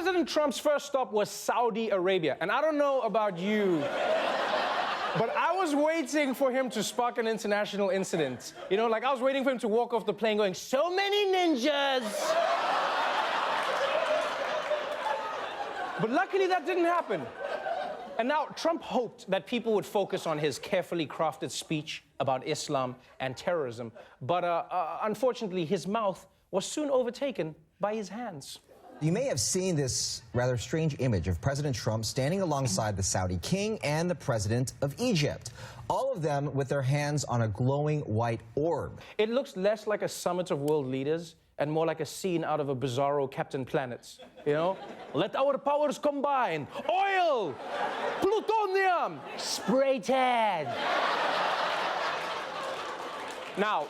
President Trump's first stop was Saudi Arabia. And I don't know about you, but I was waiting for him to spark an international incident. You know, like I was waiting for him to walk off the plane going, "So many ninjas!" But luckily that didn't happen. And now Trump hoped that people would focus on his carefully crafted speech about Islam and terrorism. But unfortunately, his mouth was soon overtaken by his hands. You may have seen this rather strange image of President Trump standing alongside the Saudi king and the president of Egypt, all of them with their hands on a glowing white orb. It looks less like a summit of world leaders and more like a scene out of a bizarro Captain Planet. You know? Let our powers combine. Oil! Plutonium! Spray tan! Now,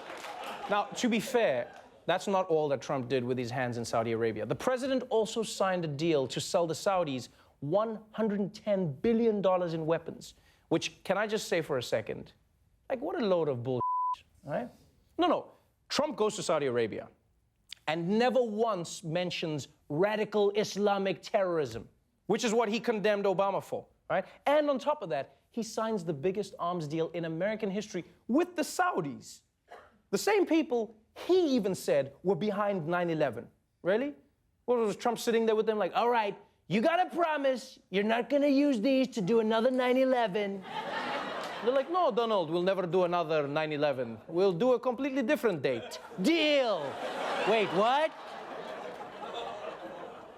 to be fair, that's not all that Trump did with his hands in Saudi Arabia. The president also signed a deal to sell the Saudis $110 billion in weapons, which, can I just say for a second, like, what a load of bullshit, right? No. Trump goes to Saudi Arabia and never once mentions radical Islamic terrorism, which is what he condemned Obama for, right? And on top of that, he signs the biggest arms deal in American history with the Saudis. The same people he even said were behind 9/11. Really? What was Trump sitting there with them like, "All right, you gotta promise you're not gonna use these to do another 9/11. They're like, "No, Donald, we'll never do another 9/11. We'll do a completely different date. Deal." Wait, what?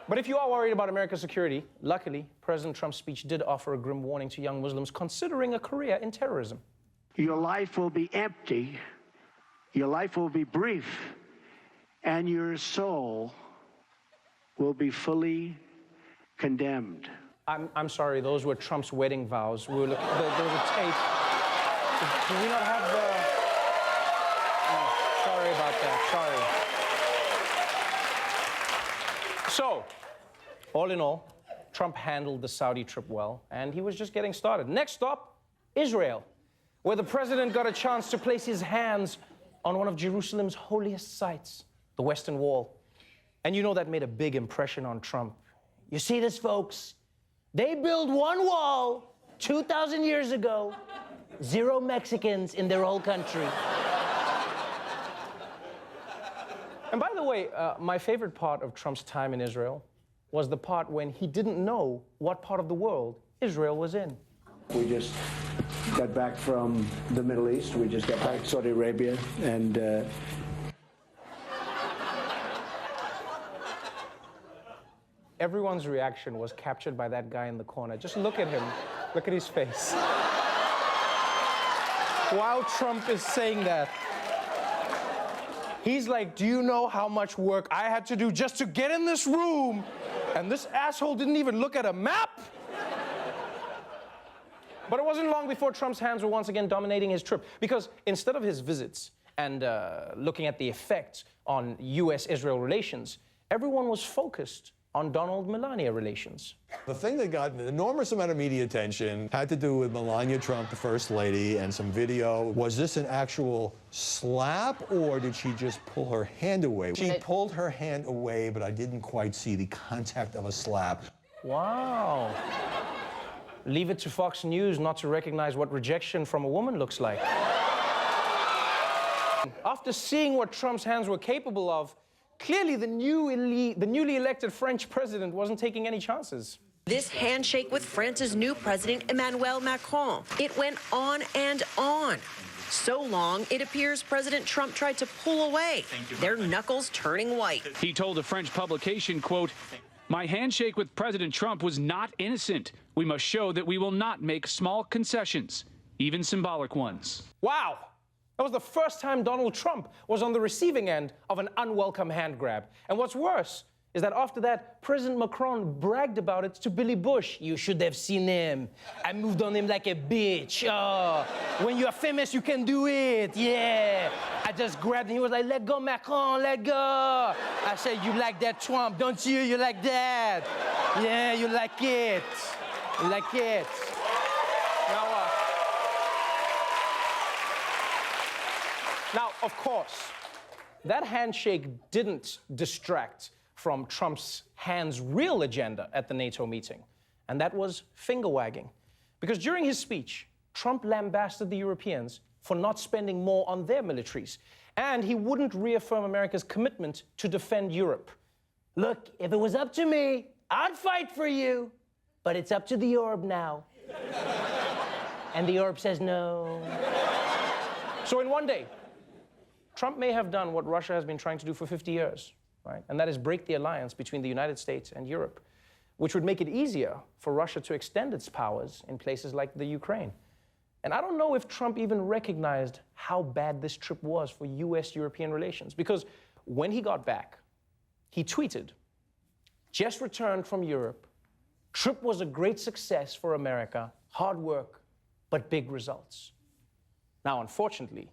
But if you are worried about America's security, luckily, President Trump's speech did offer a grim warning to young Muslims considering a career in terrorism. Your life will be empty. Your life will be brief, and your soul will be fully condemned. I'm sorry, those were Trump's wedding vows. There was a tape. Can we not have the... Oh, sorry about that, sorry. So, all in all, Trump handled the Saudi trip well, and he was just getting started. Next stop, Israel, where the president got a chance to place his hands on one of Jerusalem's holiest sites, the Western Wall. And you know that made a big impression on Trump. You see this, folks? They built one wall 2,000 years ago, 0 Mexicans in their whole country. And by the way, my favorite part of Trump's time in Israel was the part when he didn't know what part of the world Israel was in. We just got back from the Middle East. We just got back to Saudi Arabia, and Everyone's reaction was captured by that guy in the corner. Just look at him. Look at his face. While Trump is saying that, he's like, "Do you know how much work I had to do just to get in this room? And this asshole didn't even look at a map?" But it wasn't long before Trump's hands were once again dominating his trip, because instead of his visits and looking at the effects on U.S.-Israel relations, everyone was focused on Donald-Melania relations. The thing that got an enormous amount of media attention had to do with Melania Trump, the First Lady, and some video. Was this an actual slap, or did she just pull her hand away? She pulled her hand away, but I didn't quite see the contact of a slap. Wow. Leave it to Fox News not to recognize what rejection from a woman looks like. After seeing what Trump's hands were capable of, clearly the newly elected French president wasn't taking any chances. This handshake with France's new president, Emmanuel Macron. It went on and on. So long, it appears President Trump tried to pull away, their knuckles turning white. He told a French publication, quote, "My handshake with President Trump was not innocent. We must show that we will not make small concessions, even symbolic ones." Wow. That was the first time Donald Trump was on the receiving end of an unwelcome hand grab. And what's worse is that after that, President Macron bragged about it to Billy Bush. "You should have seen him. I moved on him like a bitch. Oh, when you are famous, you can do it. Yeah. I just grabbed him. He was like, 'Let go, Macron, let go.' I said, 'You like that, Trump, don't you? You like that? Yeah, you like it. You like it.'" Now, of course, that handshake didn't distract from Trump's hands real agenda at the NATO meeting, and that was finger wagging. Because during his speech, Trump lambasted the Europeans for not spending more on their militaries, and he wouldn't reaffirm America's commitment to defend Europe. Look, if it was up to me, I'd fight for you, but it's up to the Europe now. And the Europe says no. So in one day, Trump may have done what Russia has been trying to do for 50 years, right? And that is break the alliance between the United States and Europe, which would make it easier for Russia to extend its powers in places like the Ukraine. And I don't know if Trump even recognized how bad this trip was for US-European relations, because when he got back, he tweeted, "Just returned from Europe. Trip was a great success for America. Hard work, but big results." Now, unfortunately,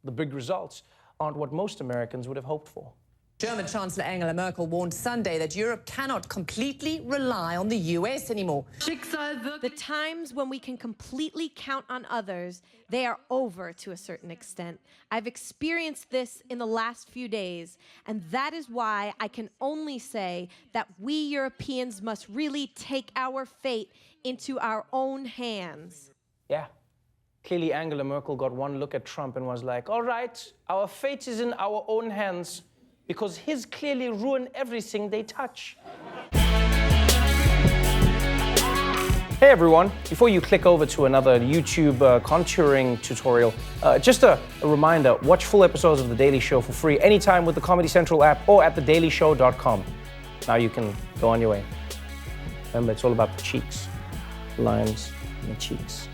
the big results aren't what most Americans would have hoped for. German Chancellor Angela Merkel warned Sunday that Europe cannot completely rely on the US anymore. The times when we can completely count on others, they are over to a certain extent. I've experienced this in the last few days, and that is why I can only say that we Europeans must really take our fate into our own hands. Yeah. Clearly, Angela Merkel got one look at Trump and was like, all right, our fate is in our own hands, because his clearly ruin everything they touch. Hey everyone, before you click over to another YouTube contouring tutorial, just a reminder, watch full episodes of The Daily Show for free anytime with the Comedy Central app or at thedailyshow.com. Now you can go on your way. Remember, it's all about the cheeks, the lines, and the cheeks.